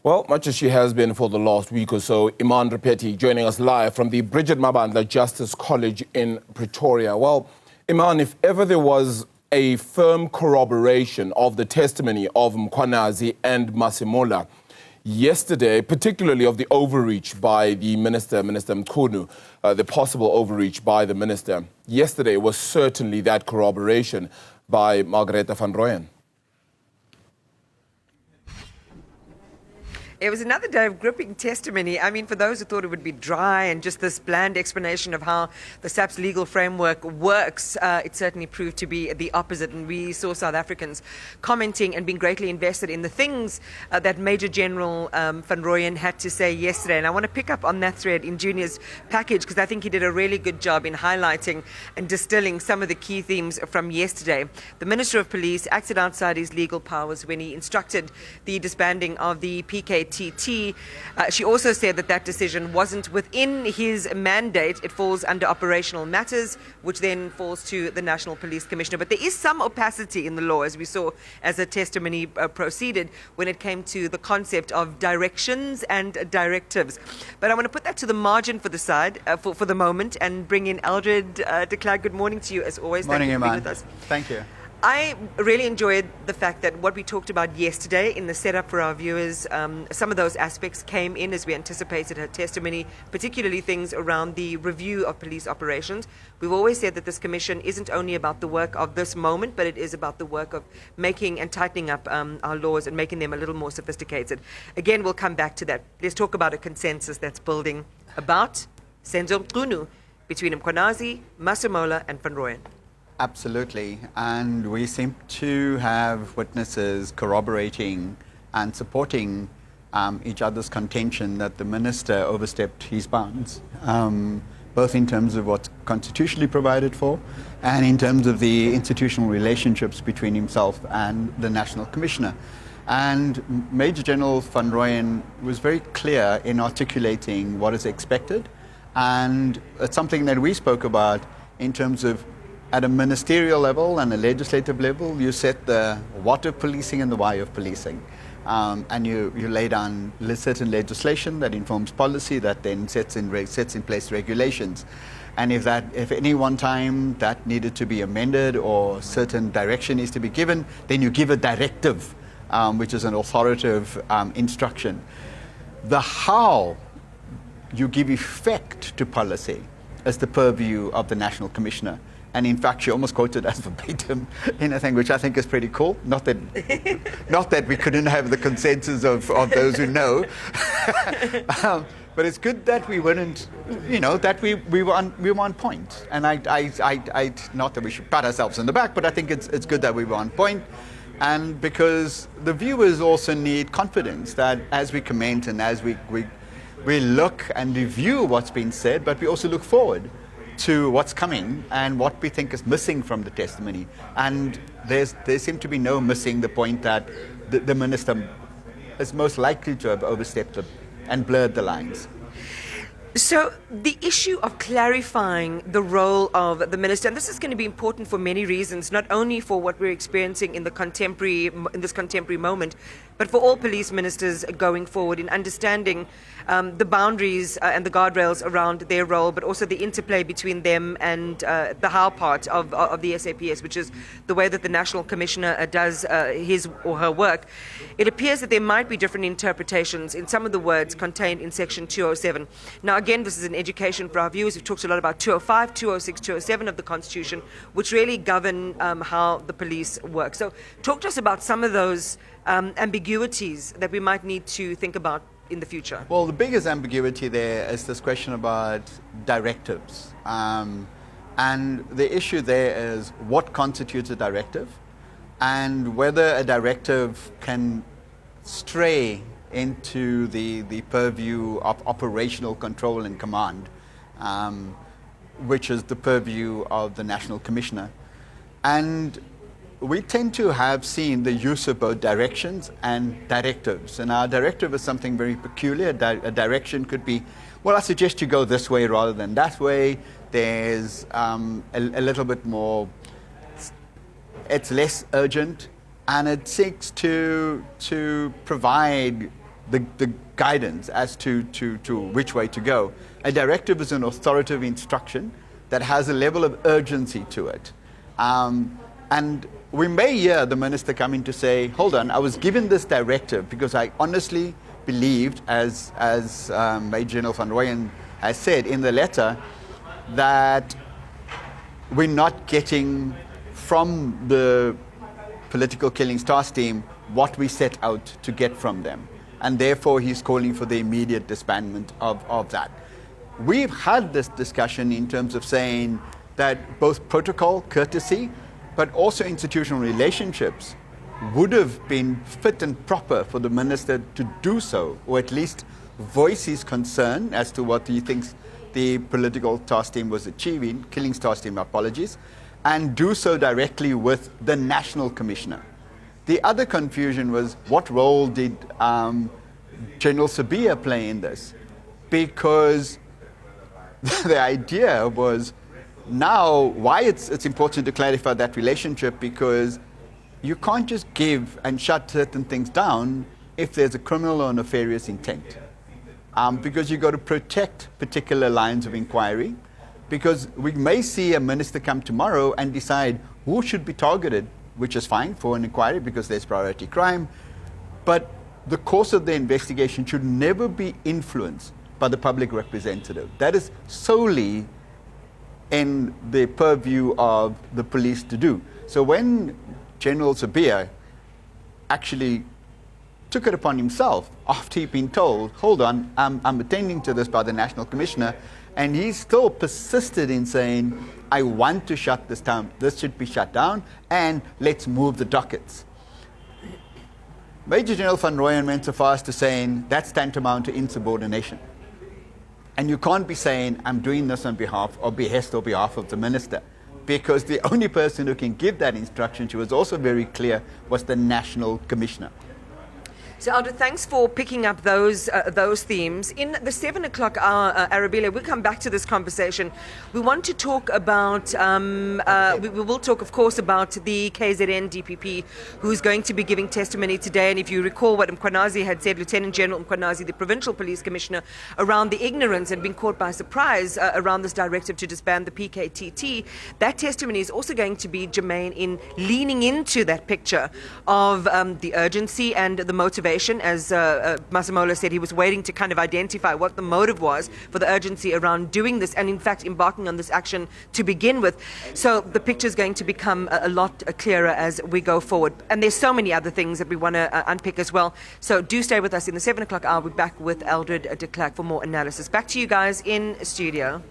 Well, much as she has been for the last week or so, Iman Rappetti joining us live from the Bridget Mabandla Justice College in Pretoria. Well, Iman, if ever there was a firm corroboration of the testimony of Mkhwanazi and Masemola, yesterday, particularly of the overreach by the Minister Mchunu, the possible overreach by the Minister, yesterday was certainly that corroboration by Margaretha van Rooyen. It was another day of gripping testimony. I mean, for those who thought it would be dry and just this bland explanation of how the SAP's legal framework works, it certainly proved to be the opposite. And we saw South Africans commenting and being greatly invested in the things that Major General van Rooyen had to say yesterday. And I want to pick up on that thread in Junior's package because I think he did a really good job in highlighting and distilling some of the key themes from yesterday. The Minister of Police acted outside his legal powers when he instructed the disbanding of the PK she also said that that decision wasn't within his mandate. It falls under operational matters, which then falls to the National Police Commissioner. But there is some opacity in the law, as we saw as the testimony proceeded, when it came to the concept of directions and directives. But I want to put that to the margin for the side, for the moment, and bring in Eldred De Klerk. Good morning to you, as always. Morning, Thank you for being Iman. with us. Thank you. I really enjoyed the fact that what we talked about yesterday in the setup for our viewers, some of those aspects came in as we anticipated her testimony, particularly things around the review of police operations. We've always said that this commission isn't only about the work of this moment, but it is about the work of making and tightening up our laws and making them a little more sophisticated. Again, we'll come back to that. Let's talk about a consensus that's building about Senzo Mchunu between Mkhwanazi, Masemola and van Rooyen. Absolutely. And we seem to have witnesses corroborating and supporting each other's contention that the minister overstepped his bounds, both in terms of what's constitutionally provided for and in terms of the institutional relationships between himself and the National Commissioner. And Major General van Rooyen was very clear in articulating what is expected. And it's something that we spoke about in terms of at a ministerial level and a legislative level, you set the what of policing and the why of policing. And you lay down certain legislation that informs policy that then sets in place regulations. And if any one time that needed to be amended or certain direction is to be given, then you give a directive, which is an authoritative instruction. The how you give effect to policy is the purview of the National Commissioner. And in fact, she almost quoted us verbatim in a thing which I think is pretty cool. Not that we couldn't have the consensus of those who know, but it's good that we weren't, that we were on point. And I not that we should pat ourselves on the back, but I think it's good that we were on point. And because the viewers also need confidence that as we comment and as we look and review what's been said, but we also look forward to what's coming and what we think is missing from the testimony. And there seemed to be no missing the point that the minister is most likely to have overstepped and blurred the lines. So the issue of clarifying the role of the minister, and this is going to be important for many reasons, not only for what we're experiencing in this contemporary moment, but for all police ministers going forward in understanding the boundaries and the guardrails around their role, but also the interplay between them and the how part of the SAPS, which is the way that the National Commissioner does his or her work. It appears that there might be different interpretations in some of the words contained in Section 207. Now, again, this is an education for our viewers. We've talked a lot about 205, 206, 207 of the Constitution, which really govern how the police work. So talk to us about some of those ambiguities that we might need to think about in the future. Well, the biggest ambiguity there is this question about directives. And the issue there is what constitutes a directive and whether a directive can stray into the purview of operational control and command, which is the purview of the National Commissioner. And we tend to have seen the use of both directions and directives. And our directive is something very peculiar. A direction could be, well, I suggest you go this way rather than that way. There's a little bit more, it's less urgent, and it seeks to provide the guidance as to which way to go. A directive is an authoritative instruction that has a level of urgency to it. And we may hear the minister coming to say, hold on, I was given this directive because I honestly believed, as Major General van Rooyen has said in the letter, that we're not getting from the political killings task team what we set out to get from them. And therefore, he's calling for the immediate disbandment of that. We've had this discussion in terms of saying that both protocol, courtesy, but also institutional relationships would have been fit and proper for the minister to do so, or at least voice his concern as to what he thinks the political task team was achieving, killings task team, apologies, and do so directly with the national commissioner. The other confusion was, what role did General Sabia play in this? Because the idea was, now why it's important to clarify that relationship, because you can't just give and shut certain things down if there's a criminal or nefarious intent. Because you've got to protect particular lines of inquiry, because we may see a minister come tomorrow and decide who should be targeted, which is fine for an inquiry because there's priority crime, but the course of the investigation should never be influenced by the public representative. That is solely in the purview of the police to do. So when General Sabia actually took it upon himself after he'd been told, hold on, I'm attending to this by the National Commissioner, and he still persisted in saying, I want to shut this down, this should be shut down, and let's move the dockets. Major General van Rooyen went so far as to saying, that's tantamount to insubordination. And you can't be saying, I'm doing this on behalf or behest or behalf of the minister, because the only person who can give that instruction, she was also very clear, was the National Commissioner. So, Eldred, thanks for picking up those themes. In the 7 o'clock hour, Arabella, we'll come back to this conversation. We want to talk about, we will talk, of course, about the KZN DPP, who's going to be giving testimony today. And if you recall what Mkhwanazi had said, Lieutenant General Mkhwanazi, the Provincial Police Commissioner, around the ignorance and being caught by surprise around this directive to disband the PKTT, that testimony is also going to be germane in leaning into that picture of the urgency and the motivation. As Masemola said, he was waiting to kind of identify what the motive was for the urgency around doing this and, in fact, embarking on this action to begin with. So the picture is going to become a lot clearer as we go forward. And there's so many other things that we want to unpick as well. So do stay with us. In the 7 o'clock hour, we'll be back with Eldred De Klerk for more analysis. Back to you guys in studio.